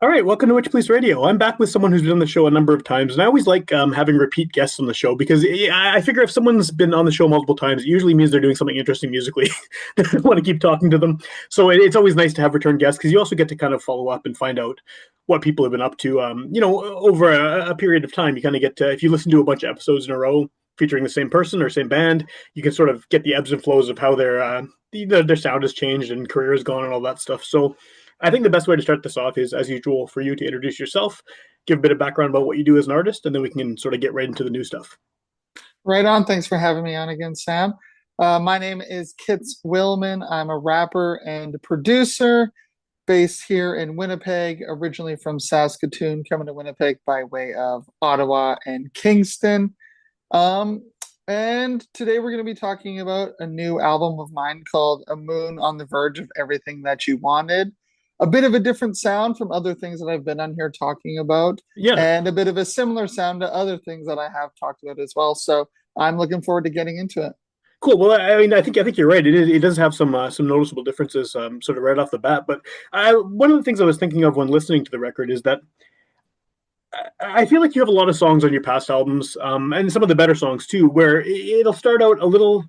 All right, welcome to Witchpolice Radio. I'm back with someone who's been on the show a number of times, and I always like having repeat guests on the show because I figure if someone's been on the show multiple times, it usually means they're doing something interesting musically. I want to keep talking to them, so it's always nice to have return guests because you also get to kind of follow up and find out what people have been up to. Over a period of time, you kind of get to, if you listen to a bunch of episodes in a row featuring the same person or same band, you can sort of get the ebbs and flows of how their sound has changed and career has gone and all that stuff. So I think the best way to start this off is, as usual, for you to introduce yourself, give a bit of background about what you do as an artist, and then we can sort of get right into the new stuff. Right on. Thanks for having me on again, Sam. My name is Kitz Willman. I'm a rapper and producer based here in Winnipeg, originally from Saskatoon, coming to Winnipeg by way of Ottawa and Kingston. And today we're going to be talking about a new album of mine called A Moon on the Verge of Everything That You Wanted. A bit of a different sound from other things that I've been on here talking about, Yeah, and a bit of a similar sound to other things that I have talked about as well. So I'm looking forward to getting into it. cool. Well, I mean, I think you're right. It does have some noticeable differences, sort of right off the bat. But one of the things I was thinking of when listening to the record is that I feel like you have a lot of songs on your past albums, and some of the better songs too, where it'll start out a little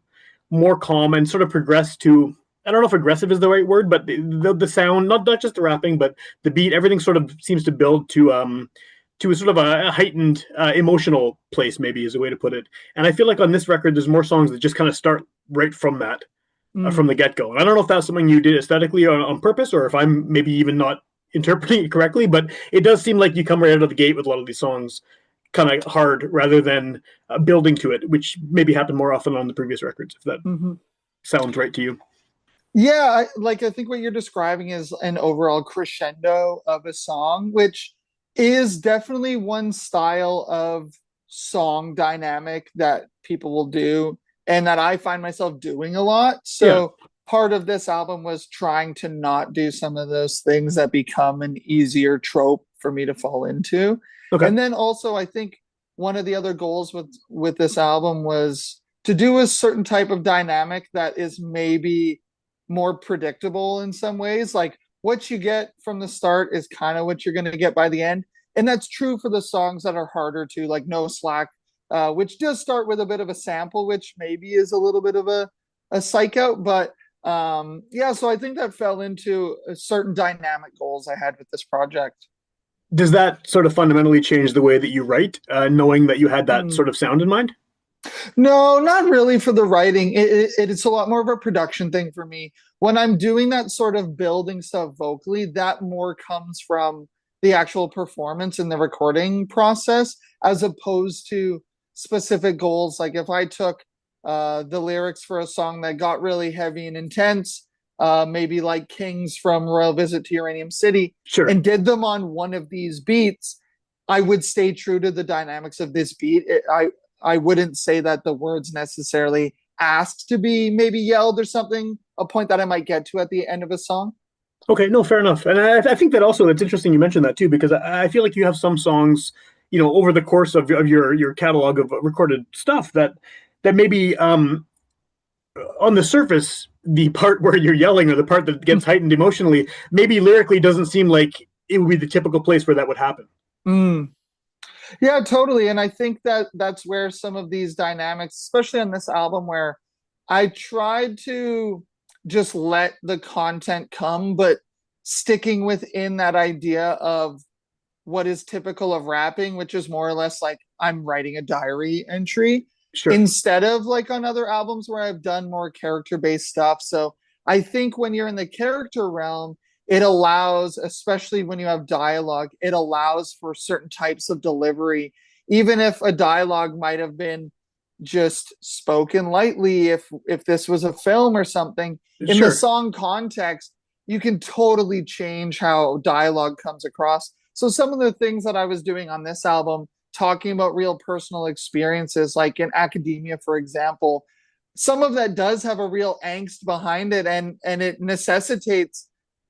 more calm and sort of progress to, I don't know if aggressive is the right word, but the sound, not just the rapping, but the beat, everything sort of seems to build to a sort of a heightened emotional place, maybe is a way to put it. And I feel like on this record, there's more songs that just kind of start right from that, from Mm. the get go. And I don't know if that's something you did aesthetically on purpose, or if I'm maybe even not interpreting it correctly, but it does seem like you come right out of the gate with a lot of these songs kind of hard rather than building to it, which maybe happened more often on the previous records, if that Mhm. sounds right to you. Yeah, I think what you're describing is an overall crescendo of a song, which is definitely one style of song dynamic that people will do and that I find myself doing a lot. Yeah. So part of this album was trying to not do some of those things that become an easier trope for me to fall into. Okay. And then also I think one of the other goals with this album was to do a certain type of dynamic that is maybe more predictable in some ways. Like what you get from the start is kind of what you're going to get by the end. And that's true for the songs that are harder to, like No Slack, which does start with a bit of a sample, which maybe is a little bit of a psych out. But yeah, so I think that fell into a certain dynamic goals I had with this project. Does that sort of fundamentally change the way that you write, knowing that you had that Hmm. sort of sound in mind? No, not really for the writing. It's a lot more of a production thing for me. When I'm doing that sort of building stuff vocally, that more comes from the actual performance and the recording process, as opposed to specific goals. Like if I took the lyrics for a song that got really heavy and intense, maybe like Kings from Royal Visit to Uranium City, Sure. and did them on one of these beats, I would stay true to the dynamics of this beat. I wouldn't say that the words necessarily asked to be maybe yelled or something, a point that I might get to at the end of a song. Okay, no, fair enough. And I think that also it's interesting you mentioned that too, because I feel like you have some songs, over the course of your catalog of recorded stuff that maybe on the surface, the part where you're yelling or the part that gets heightened emotionally, maybe lyrically doesn't seem like it would be the typical place where that would happen. Mm. Yeah, totally. And I think that that's where some of these dynamics, especially on this album, where I tried to just let the content come, but sticking within that idea of what is typical of rapping, which is more or less like I'm writing a diary entry Sure. instead of like on other albums where I've done more character based stuff. So I think when you're in the character realm, it allows, especially when you have dialogue, it allows for certain types of delivery, even if a dialogue might have been just spoken lightly. If this was a film or something, in the Sure. song context, you can totally change how dialogue comes across. So some of the things that I was doing on this album, talking about real personal experiences, like in academia, for example, some of that does have a real angst behind it, and it necessitates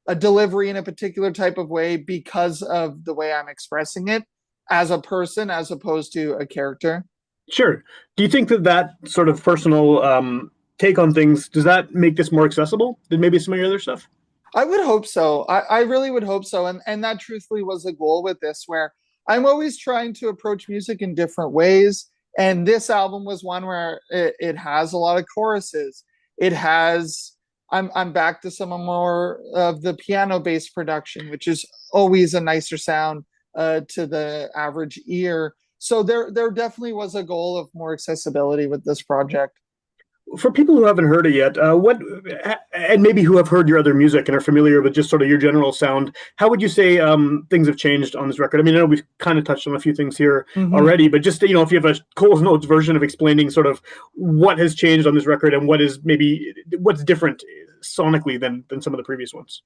a delivery in a particular type of way because of the way I'm expressing it as a person as opposed to a character. Sure. Do you think that that sort of personal take on things does that make this more accessible than maybe some of your other stuff? I would hope so. I really would hope so. And that truthfully was a goal with this, where I'm always trying to approach music in different ways. And this album was one where it has a lot of choruses. It has, I'm back to some more of the piano based production, which is always a nicer sound to the average ear. So there definitely was a goal of more accessibility with this project. For people who haven't heard it yet, what and maybe who have heard your other music and are familiar with just sort of your general sound, how would you say things have changed on this record? I mean, I know we've kind of touched on a few things here Mm-hmm. already, but just if you have a Cole's Notes version of explaining sort of what has changed on this record and what is maybe what's different sonically than some of the previous ones.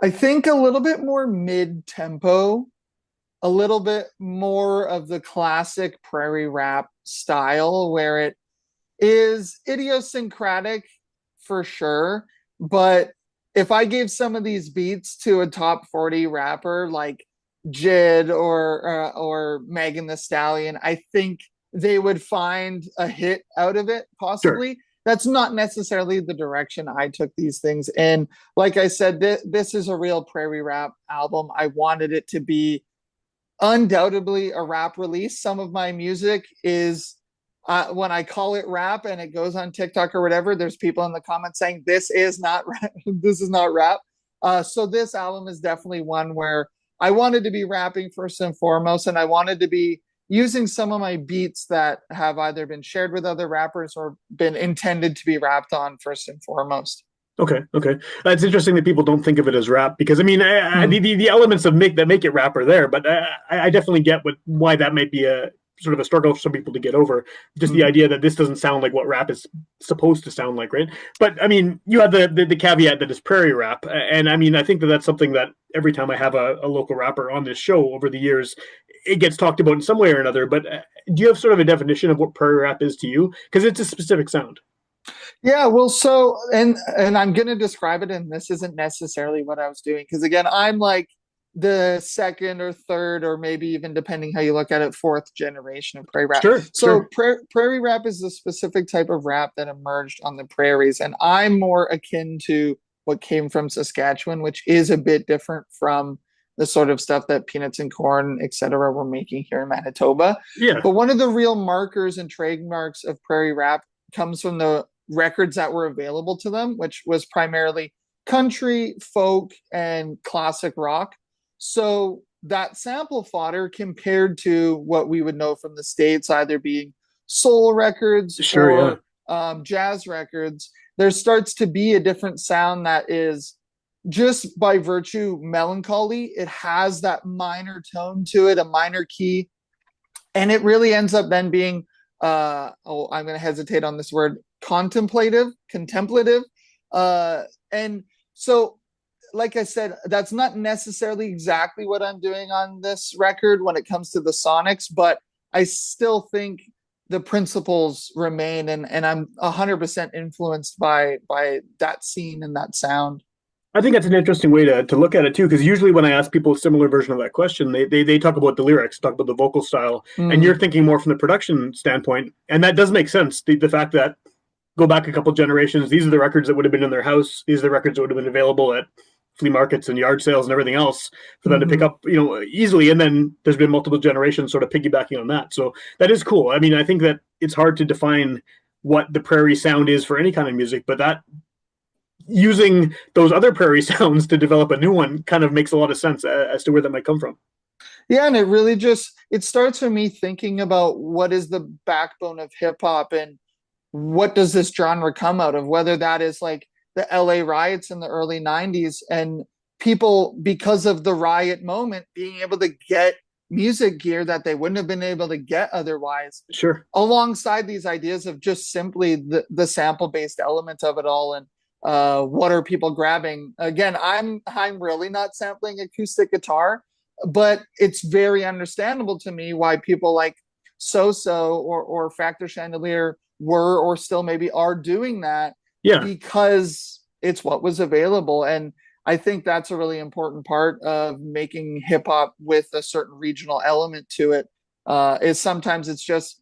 I think a little bit more mid tempo, a little bit more of the classic prairie rap style where it is idiosyncratic for sure. But if I gave some of these beats to a top 40 rapper like Jid or Megan the Stallion, I think they would find a hit out of it, Sure. possibly. That's not necessarily the direction I took these things. And like I said, this is a real prairie rap album. I wanted it to be undoubtedly a rap release. Some of my music is when I call it rap and it goes on TikTok or whatever, there's people in the comments saying this is not rap. This is not rap. So this album is definitely one where I wanted to be rapping first and foremost, and I wanted to be using some of my beats that have either been shared with other rappers or been intended to be rapped on first and foremost. Okay, okay. It's interesting that people don't think of it as rap because I mean, Hmm. the elements of make that make it rap are there, but I definitely get why that might be a sort of a struggle for some people to get over. Just the Hmm. idea that this doesn't sound like what rap is supposed to sound like, right? But I mean, you have the caveat that it's prairie rap, and I mean, I think that that's something that every time I have a local rapper on this show over the years, it gets talked about in some way or another. But do you have sort of a definition of what prairie rap is to you? Because it's a specific sound. Yeah, well, so and I'm gonna describe it, and this isn't necessarily what I was doing because again, I'm like the second or third, or maybe even depending how you look at it, fourth generation of prairie rap. Sure, So sure. prairie rap is a specific type of rap that emerged on the prairies, and I'm more akin to what came from Saskatchewan, which is a bit different from the sort of stuff that Peanuts and Corn, etc., were making here in Manitoba. Yeah, But one of the real markers and trademarks of prairie rap comes from the records that were available to them, which was primarily country, folk, and classic rock. So that sample fodder compared to what we would know from the States, either being soul records sure, yeah. or jazz records, there starts to be a different sound that is just by virtue melancholy. It has that minor tone to it, a minor key, and it really ends up then being I'm going to hesitate on this word, contemplative, and so like I said, that's not necessarily exactly what I'm doing on this record when it comes to the sonics, but I still think the principles remain, and I'm 100% influenced by that scene and that sound. I think that's an interesting way to look at it too, because usually when I ask people a similar version of that question, they talk about the lyrics, talk about the vocal style, and Mm, you're thinking more from the production standpoint, and that does make sense. The fact that go back a couple generations, these are the records that would have been in their house, these are the records that would have been available at flea markets and yard sales and everything else for them to pick mm-hmm. up, easily. And then there's been multiple generations sort of piggybacking on that. So that is cool. I mean, I think that it's hard to define what the prairie sound is for any kind of music, but that using those other prairie sounds to develop a new one kind of makes a lot of sense as to where that might come from. Yeah, and it really just it starts with me thinking about what is the backbone of hip hop and what does this genre come out of? Whether that is like the LA riots in the early 90s and people, because of the riot moment, being able to get music gear that they wouldn't have been able to get otherwise, Sure. alongside these ideas of just simply the sample based element of it all. And what are people grabbing? Again, I'm really not sampling acoustic guitar, but it's very understandable to me why people like So or Factor Chandelier were or still maybe are doing that Yeah. because it's what was available. And I think that's a really important part of making hip hop with a certain regional element to it. Is sometimes it's just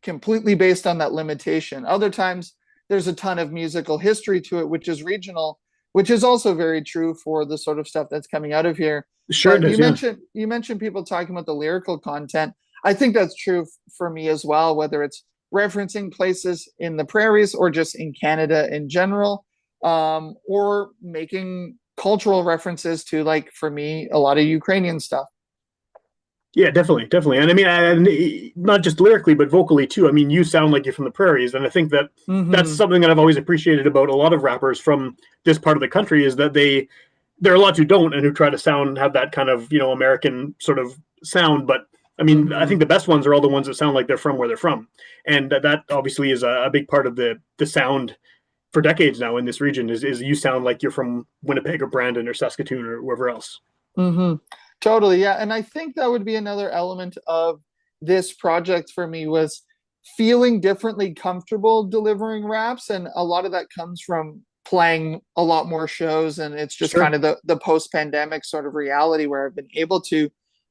completely based on that limitation. Other times there's a ton of musical history to it, which is regional, which is also very true for the sort of stuff that's coming out of here. Sure it But is, yeah. you mentioned people talking about the lyrical content. I think that's true for me as well, whether it's referencing places in the prairies or just in Canada in general, or making cultural references to, like, for me, a lot of Ukrainian stuff. Yeah, definitely, definitely. And I mean, not just lyrically, but vocally too. I mean, you sound like you're from the prairies, and I think that that's Mm-hmm. something that I've always appreciated about a lot of rappers from this part of the country is that there are a lot who don't and who try to have that kind of American sort of sound. But I mean, I Mm-hmm. think the best ones are all the ones that sound like they're from where they're from, and that obviously is a big part of the sound for decades now in this region. Is you sound like you're from Winnipeg or Brandon or Saskatoon or wherever else. Mm-hmm. Totally, yeah. And I think that would be another element of this project for me, was feeling differently comfortable delivering raps. And a lot of that comes from playing a lot more shows. And it's just kind Sure. of the post-pandemic sort of reality where I've been able to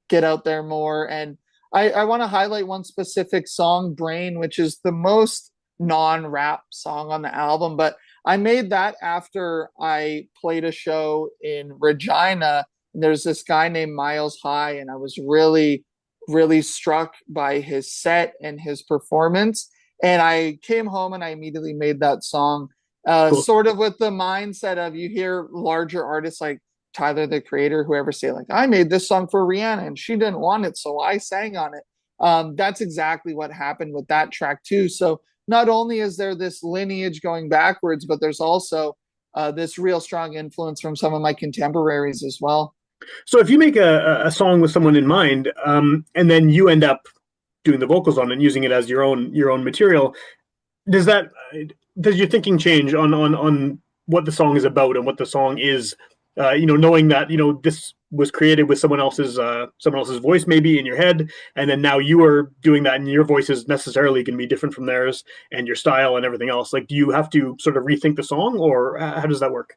get out there more. And I want to highlight one specific song, Brain, which is the most non-rap song on the album. But I made that after I played a show in Regina. There's this guy named Miles High, and I was really, really struck by his set and his performance. And I came home and I immediately made that song, Cool. sort of with the mindset of, you hear larger artists like Tyler the Creator, whoever, say, like, I made this song for Rihanna and she didn't want it, so I sang on it. That's exactly what happened with that track too. So not only is there this lineage going backwards, but there's also this real strong influence from some of my contemporaries as well. So if you make a song with someone in mind, and then you end up doing the vocals on it and using it as your own material, does that does your thinking change on what the song is about and what the song is? Knowing that this was created with someone else's voice maybe in your head, and then now you are doing that, and your voice is necessarily going to be different from theirs, and your style and everything else. Like, do you have to sort of rethink the song, or how does that work?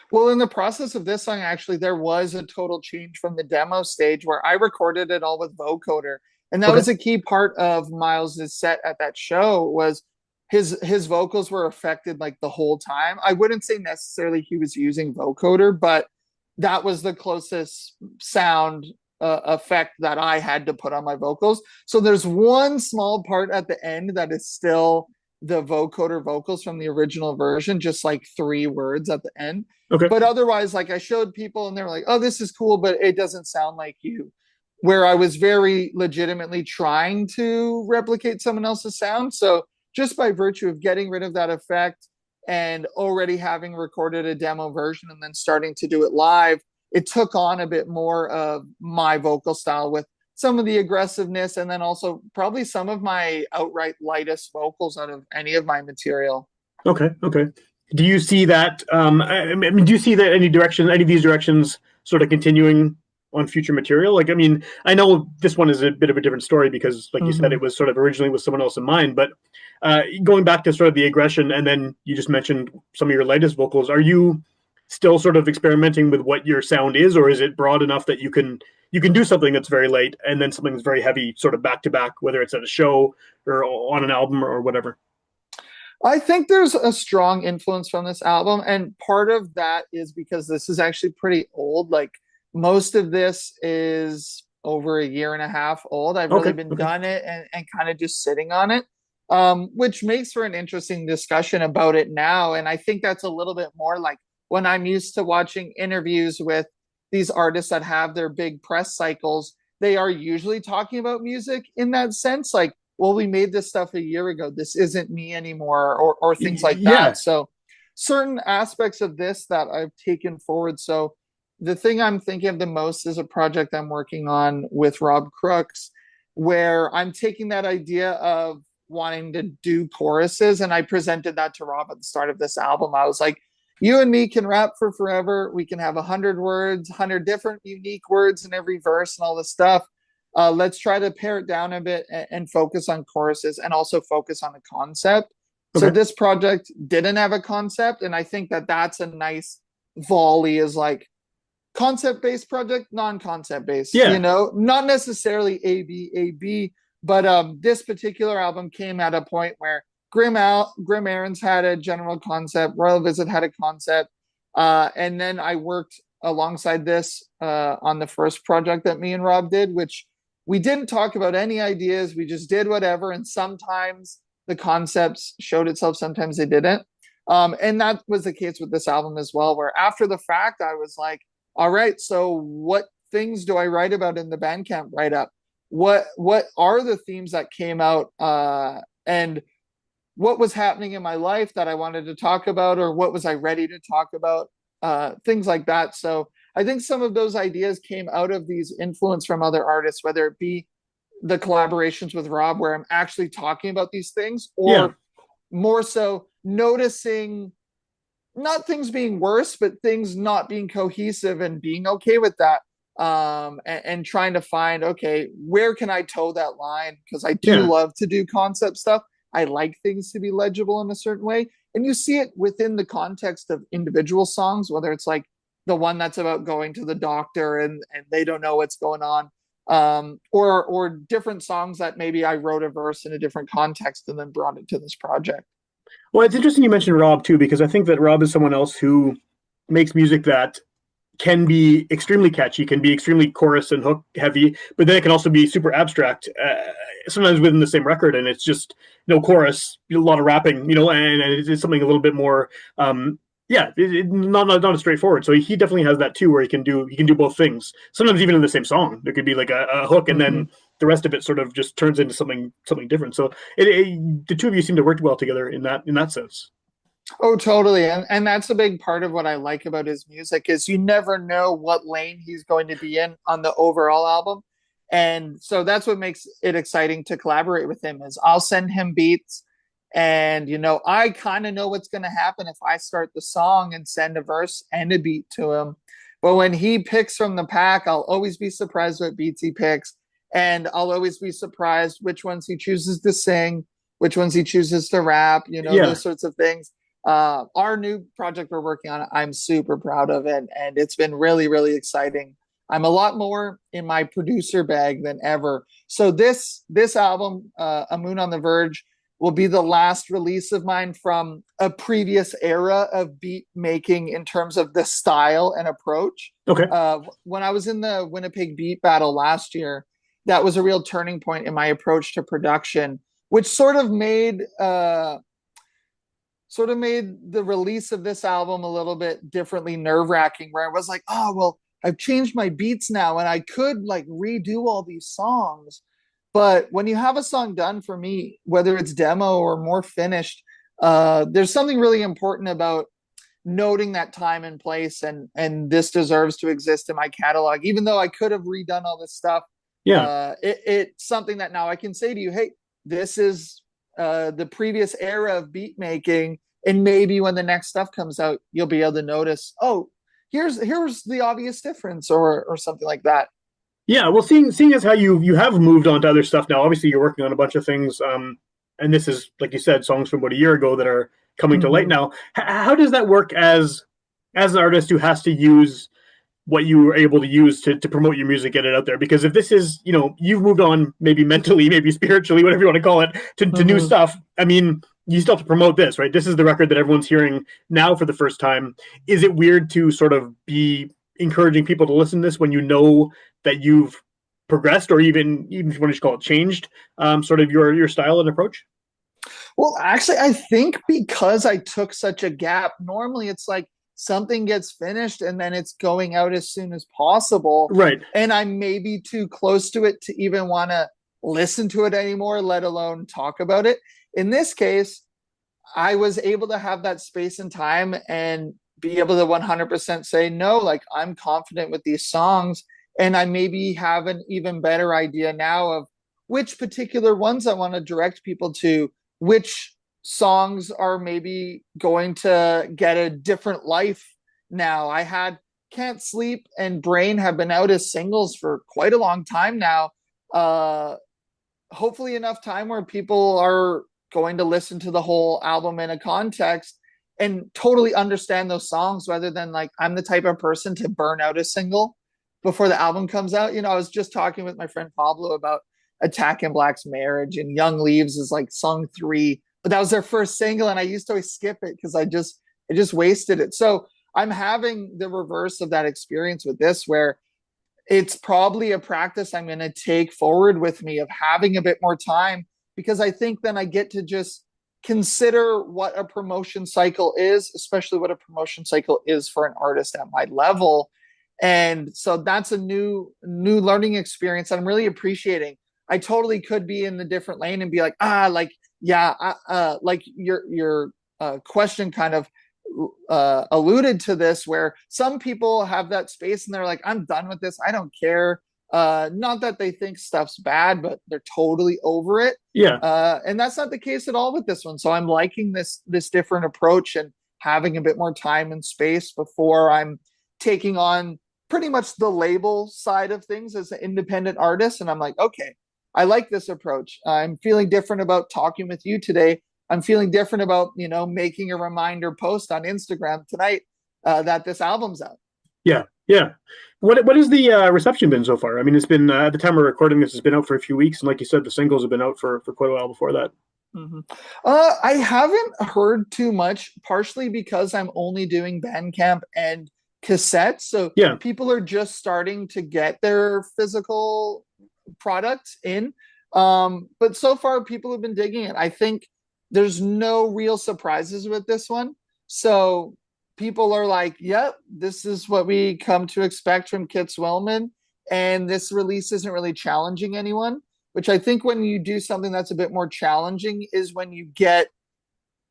Well, in the process of this song, actually, there was a total change from the demo stage where I recorded it all with vocoder. And that Okay. was a key part of Miles's set at that show, was his vocals were affected like the whole time. I wouldn't say necessarily he was using vocoder, but that was the closest sound effect that I had to put on my vocals. So there's one small part at the end that is still the vocoder vocals from the original version, just like 3 words at the end. Okay. But otherwise, like, I showed people and they were like, oh, this is cool, but it doesn't sound like you. Where I was very legitimately trying to replicate someone else's sound. So just by virtue of getting rid of that effect and already having recorded a demo version and then starting to do it live, it took on a bit more of my vocal style, with some of the aggressiveness and then also probably some of my outright lightest vocals out of any of my material. Okay. Okay. Do you see that? I mean, do you see that any of these directions, sort of continuing on future material? Like, I mean, I know this one is a bit of a different story because, like you said, Mm-hmm. it was sort of originally with someone else in mind. But going back to sort of the aggression, and then you just mentioned some of your latest vocals. Are you still sort of experimenting with what your sound is, or is it broad enough that you can do something that's very light and then something that's very heavy, sort of back to back, whether it's at a show or on an album or whatever? I think there's a strong influence from this album, and part of that is because this is actually pretty old. Like, most of this is over a year and a half old. I've really Okay. been Okay. done it and kind of just sitting on it, which makes for an interesting discussion about it now. And I think that's a little bit more like when I'm used to watching interviews with these artists that have their big press cycles, they are usually talking about music in that sense. Like, well, we made this stuff a year ago. This isn't me anymore, or things like that. Yeah. So, certain aspects of this that I've taken forward. So, the thing I'm thinking of the most is a project I'm working on with Rob Crooks, where I'm taking that idea of wanting to do choruses. And I presented that to Rob at the start of this album. I was like, you and me can rap for forever. We can have 100 words, 100 different unique words in every verse and all this stuff. Let's try to pare it down a bit and focus on choruses and also focus on the concept. So Okay. this project didn't have a concept, and I think that that's a nice volley, is like, concept based project, non-concept based, Yeah. not necessarily A B, but this particular album came at a point where Grim Aaron's had a general concept, Royal Visit had a concept, And then I worked alongside this on the first project that me and Rob did, which we didn't talk about any ideas. We just did whatever. And sometimes the concepts showed itself, sometimes they didn't. And that was the case with this album as well, where after the fact, I was like, all right, so what things do I write about in the Bandcamp write up? What are the themes that came out? And what was happening in my life that I wanted to talk about, or what was I ready to talk about? Things like that. So I think some of those ideas came out of these influence from other artists, whether it be the collaborations with Rob, where I'm actually talking about these things, Yeah. or more so noticing not things being worse, but things not being cohesive and being okay with that. And trying to find, okay, where can I toe that line? Because I do Yeah. love to do concept stuff. I like things to be legible in a certain way. And you see it within the context of individual songs, whether it's like the one that's about going to the doctor and they don't know what's going on. Or different songs that maybe I wrote a verse in a different context and then brought it to this project. Well, it's interesting you mentioned Rob too, because I think that Rob is someone else who makes music that can be extremely catchy, can be extremely chorus and hook heavy, but then it can also be super abstract, sometimes within the same record, and it's just no chorus, a lot of rapping, and it's something a little bit more, yeah, not as straightforward. So he definitely has that too, where he can do both things. Sometimes even in the same song, there could be like a hook, and Mm-hmm. then the rest of it sort of just turns into something different. So the two of you seem to work well together in that sense. Oh, totally. And that's a big part of what I like about his music is you never know what lane he's going to be in on the overall album. And so that's what makes it exciting to collaborate with him is I'll send him beats and I kind of know what's going to happen if I start the song and send a verse and a beat to him. But when he picks from the pack, I'll always be surprised what beats he picks and I'll always be surprised which ones he chooses to sing, which ones he chooses to rap, Yeah. those sorts of things. Our new project we're working on, I'm super proud of it, and it's been really, really exciting. I'm a lot more in my producer bag than ever. So this album, A Moon on the Verge, will be the last release of mine from a previous era of beat making in terms of the style and approach. Okay. When I was in the Winnipeg Beat Battle last year, that was a real turning point in my approach to production, which sort of made the release of this album a little bit differently nerve-wracking, where I was like, oh well, I've changed my beats now and I could like redo all these songs. But when you have a song done, for me, whether it's demo or more finished, there's something really important about noting that time and place, and this deserves to exist in my catalog even though I could have redone all this stuff. Yeah. It's something that now I can say to you, hey, this is the previous era of beat making, and maybe when the next stuff comes out, you'll be able to notice, oh, here's the obvious difference, or something like that. Yeah, well, seeing as how you have moved on to other stuff now, obviously you're working on a bunch of things, and this is like you said, songs from about a year ago that are coming to light Mm-hmm. now. How does that work as an artist who has to use what you were able to use to promote your music, get it out there? Because if this is, you've moved on, maybe mentally, maybe spiritually, whatever you want to call it, to new Mm-hmm. stuff. I mean, you still have to promote this, right? This is the record that everyone's hearing now for the first time. Is it weird to sort of be encouraging people to listen to this when you know that you've progressed, or even if you want to call it changed, sort of your style and approach? Well, actually, I think because I took such a gap, normally it's like something gets finished and then it's going out as soon as possible. Right. And I may be too close to it to even want to listen to it anymore, let alone talk about it. In this case, I was able to have that space and time and be able to 100% say, no, like I'm confident with these songs. And I maybe have an even better idea now of which particular ones I want to direct people to, which songs are maybe going to get a different life now. I had Can't Sleep and Brain have been out as singles for quite a long time now. Hopefully enough time where people are going to listen to the whole album in a context and totally understand those songs, rather than like I'm the type of person to burn out a single before the album comes out. I was just talking with my friend Pablo about Attack in Black's Marriage, and Young Leaves is like song 3, but that was their first single and I used to always skip it because I just wasted it. So I'm having the reverse of that experience with this, where it's probably a practice I'm going to take forward with me of having a bit more time, because I think then I get to just consider what a promotion cycle is, especially what a promotion cycle is for an artist at my level. And so that's a new learning experience I'm really appreciating. I totally could be in the different lane and be like, like, yeah, like your question kind of alluded to this, where some people have that space and they're like, I'm done with this, I don't care. Not that they think stuff's bad, but they're totally over it. Yeah. And that's not the case at all with this one. So I'm liking this different approach and having a bit more time and space before I'm taking on pretty much the label side of things as an independent artist. And I'm like, okay, I like this approach. I'm feeling different about talking with you today. I'm feeling different about, making a reminder post on Instagram tonight that this album's out. Yeah. Yeah. What has the reception been so far? I mean, it's been at the time we're recording this, it's been out for a few weeks, and like you said, the singles have been out for quite a while before that. Mm-hmm. I haven't heard too much, partially because I'm only doing Bandcamp and cassettes, so yeah, people are just starting to get their physical products in. But so far, people have been digging it. I think there's no real surprises with this one, so people are like, yep, this is what we come to expect from Kitz Willman. And this release isn't really challenging anyone, which I think when you do something that's a bit more challenging is when you get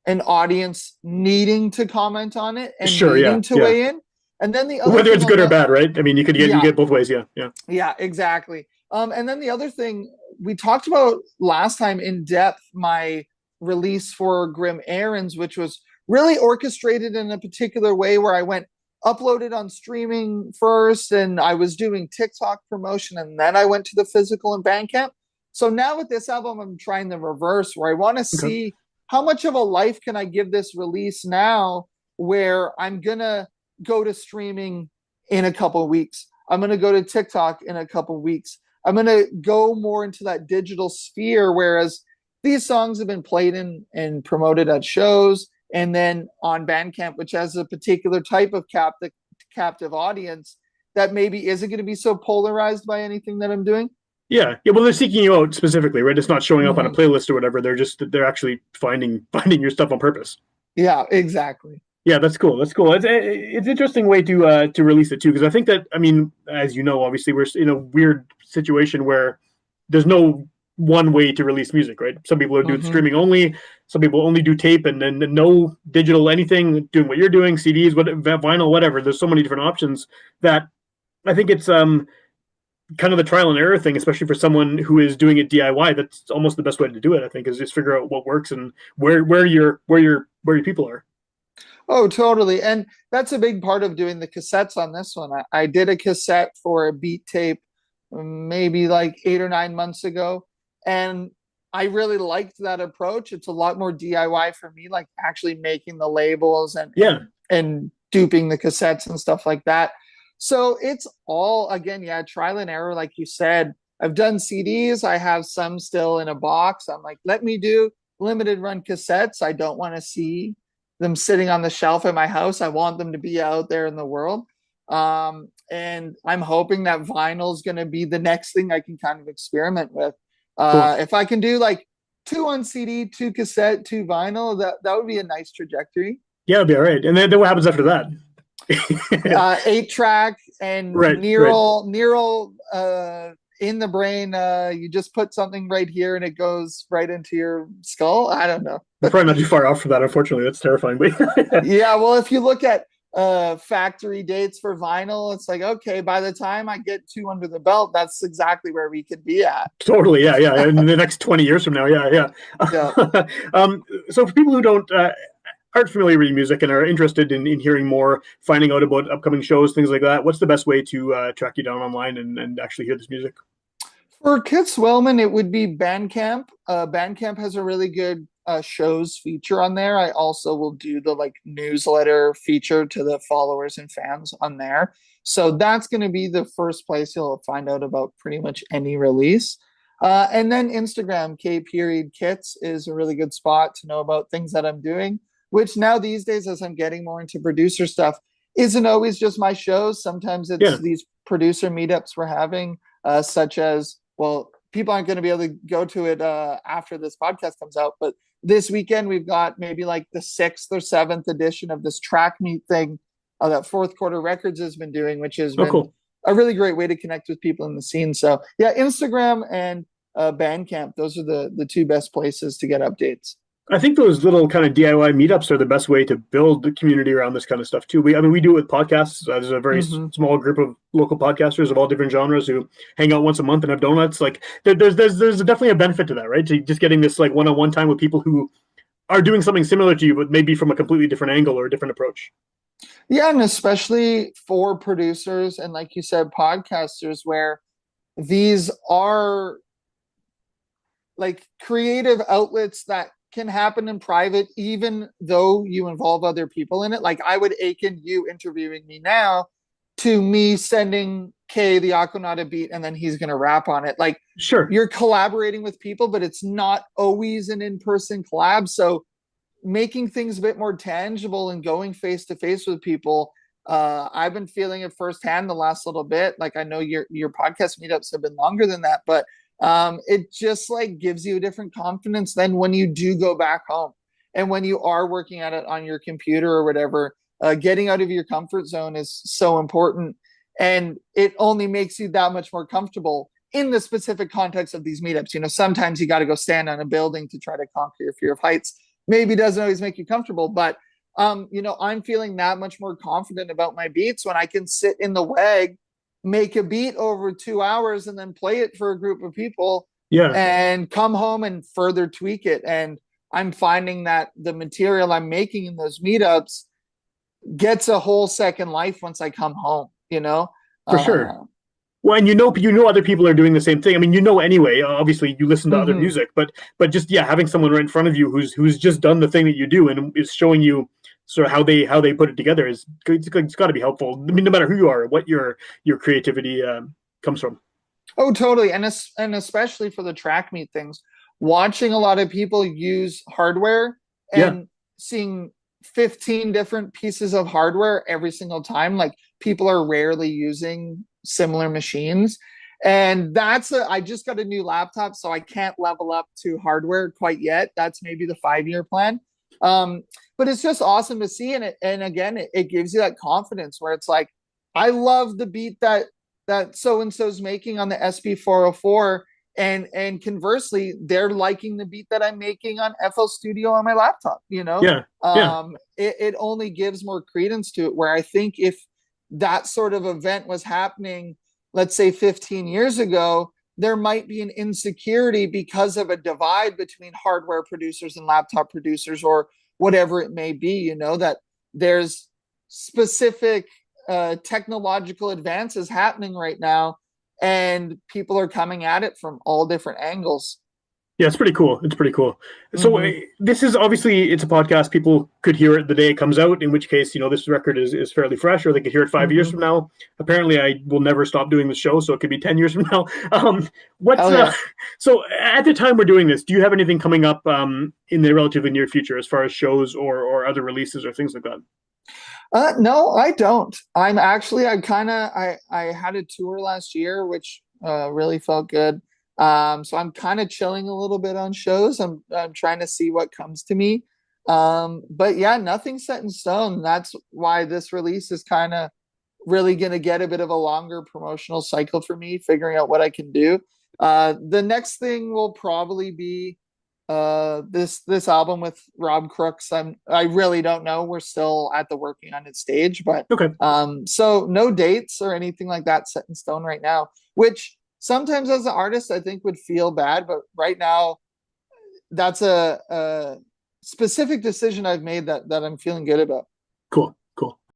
an audience needing to comment on it and needing to weigh in. And then the other whether it's good or bad, right? I mean, you get both ways. Yeah. Yeah, exactly. And then the other thing we talked about last time in depth, my release for Grim Errands, which was really orchestrated in a particular way, where I went uploaded on streaming first, and I was doing TikTok promotion, and then I went to the physical and Bandcamp. So now with this album, I'm trying the reverse, where I want to see how much of a life can I give this release now, where I'm going to go to streaming in a couple of weeks. I'm going to go to TikTok in a couple of weeks. I'm going to go more into that digital sphere, whereas these songs have been played and promoted at shows, and then on Bandcamp, which has a particular type of captive audience that maybe isn't going to be so polarized by anything that I'm doing. Yeah. Well, they're seeking you out specifically, right? It's not showing up on a playlist or whatever. They're actually finding your stuff on purpose. Yeah, exactly. Yeah, that's cool. It's an interesting way to release it too, because I think that, I mean, as you know, obviously we're in a weird situation where there's no one way to release music, right? Some people are doing streaming only. Some people only do tape and no digital anything, doing what you're doing, CDs, vinyl, whatever. There's so many different options that I think it's kind of the trial and error thing, especially for someone who is doing it DIY. That's almost the best way to do it, I think, is just figure out what works and where your people are. Oh, totally. And that's a big part of doing the cassettes on this one. I did a cassette for a beat tape maybe like 8 or 9 months ago. And I really liked that approach. It's a lot more DIY for me, like actually making the labels and duping the cassettes and stuff like that. So it's all, again, trial and error, like you said. I've done CDs. I have some still in a box. I'm like, let me do limited run cassettes. I don't want to see them sitting on the shelf at my house. I want them to be out there in the world. And I'm hoping that vinyl is going to be the next thing I can kind of experiment with. Cool. If I can do like 2 on CD, 2 cassette, 2 vinyl, that would be a nice trajectory. Yeah, it'd be all right. And then what happens after that? 8-track and neural in the brain. You just put something right here and it goes right into your skull. I don't know. We're probably not too far off from that, unfortunately. That's terrifying. But yeah, well, if you look at factory dates for vinyl, it's like, okay, by the time I get 2 under the belt, that's exactly where we could be at. Totally. Yeah. In the next 20 years from now. Yeah. So for people who aren't familiar with music and are interested in hearing more, finding out about upcoming shows, things like that, what's the best way to track you down online and actually hear this music? For Kitz Willman, it would be Bandcamp. Bandcamp has a really good shows feature on there. I also will do the newsletter feature to the followers and fans on there. So that's going to be the first place you'll find out about pretty much any release. And then Instagram, K.Kitz is a really good spot to know about things that I'm doing, which now these days, as I'm getting more into producer stuff, isn't always just my shows. Sometimes it's Yeah. these producer meetups we're having, such as, well, people aren't going to be able to go to it after this podcast comes out, but this weekend we've got maybe like the 6th or 7th edition of this track meet thing that Fourth Quarter Records has been doing, which has Oh, been cool. a really great way to connect with people in the scene. So yeah, Instagram and Bandcamp, those are the two best places to get updates. I think those little kind of DIY meetups are the best way to build the community around this kind of stuff too. I mean, we do it with podcasts. There's a very Mm-hmm. small group of local podcasters of all different genres who hang out once a month and have donuts. Like, there's definitely a benefit to that, right? To just getting this like one-on-one time with people who are doing something similar to you, but maybe from a completely different angle or a different approach. Yeah, and especially for producers and, like you said, podcasters, where these are like creative outlets that can happen in private, even though you involve other people in it. Like, I would akin you interviewing me now to me sending Kay the Aquanauta beat and then he's going to rap on it. Like, Sure. you're collaborating with people, but it's not always an in-person collab. So making things a bit more tangible and going face to face with people. I've been feeling it firsthand the last little bit. Like, I know your podcast meetups have been longer than that, but it just like gives you a different confidence than when you do go back home and when you are working at it on your computer or whatever. Getting out of your comfort zone is so important, and it only makes you that much more comfortable in the specific context of these meetups. You know, sometimes you got to go stand on a building to try to conquer your fear of heights. Maybe doesn't always make you comfortable, but you know, I'm feeling that much more confident about my beats when I can sit in the WAG, make a beat over 2 hours, and then play it for a group of people Yeah. and come home and further tweak it. And I'm finding that the material I'm making in those meetups gets a whole second life once I come home, you know? For Uh, sure. Well, and you know other people are doing the same thing. I mean, you know anyway. Obviously, you listen to other mm-hmm. music, but just yeah, having someone right in front of you who's just done the thing that you do and is showing you sort of how they put it together is it's got to be helpful. I mean, no matter who you are, what your creativity comes from. Oh, totally. And especially for the track meet things, watching a lot of people use hardware Yeah, and seeing 15 different pieces of hardware every single time. Like, people are rarely using similar machines. And I just got a new laptop, so I can't level up to hardware quite yet. That's maybe the 5-year plan. Um, but it's just awesome to see. And again, it gives you that confidence where it's like, I love the beat that so and so's making on the SB404, and conversely, they're liking the beat that I'm making on FL Studio on my laptop. You know, yeah, yeah. it only gives more credence to it. Where I think if that sort of event was happening, let's say 15 years ago, there might be an insecurity because of a divide between hardware producers and laptop producers, or whatever it may be. You know, that there's specific technological advances happening right now, and people are coming at it from all different angles. Yeah, it's pretty cool. It's pretty cool. So Mm-hmm. this is obviously it's a podcast. People could hear it the day it comes out. In which case, you know, this record is fairly fresh, or they could hear it 5 years Mm-hmm. from now. Apparently, I will never stop doing the show, so it could be 10 years from now. What's Hell yeah. so at the time we're doing this? Do you have anything coming up in the relatively near future as far as shows or other releases or things like that? No, I don't. I had a tour last year, which really felt good. So I'm kind of chilling a little bit on shows. I'm trying to see what comes to me. But yeah, nothing set in stone. That's why this release is kind of really going to get a bit of a longer promotional cycle for me, figuring out what I can do. The next thing will probably be this album with Rob Crooks. I really don't know. We're still at the working on it stage, but Okay. so no dates or anything like that set in stone right now, which sometimes as an artist I think would feel bad, but right now that's a specific decision I've made that I'm feeling good about. Cool.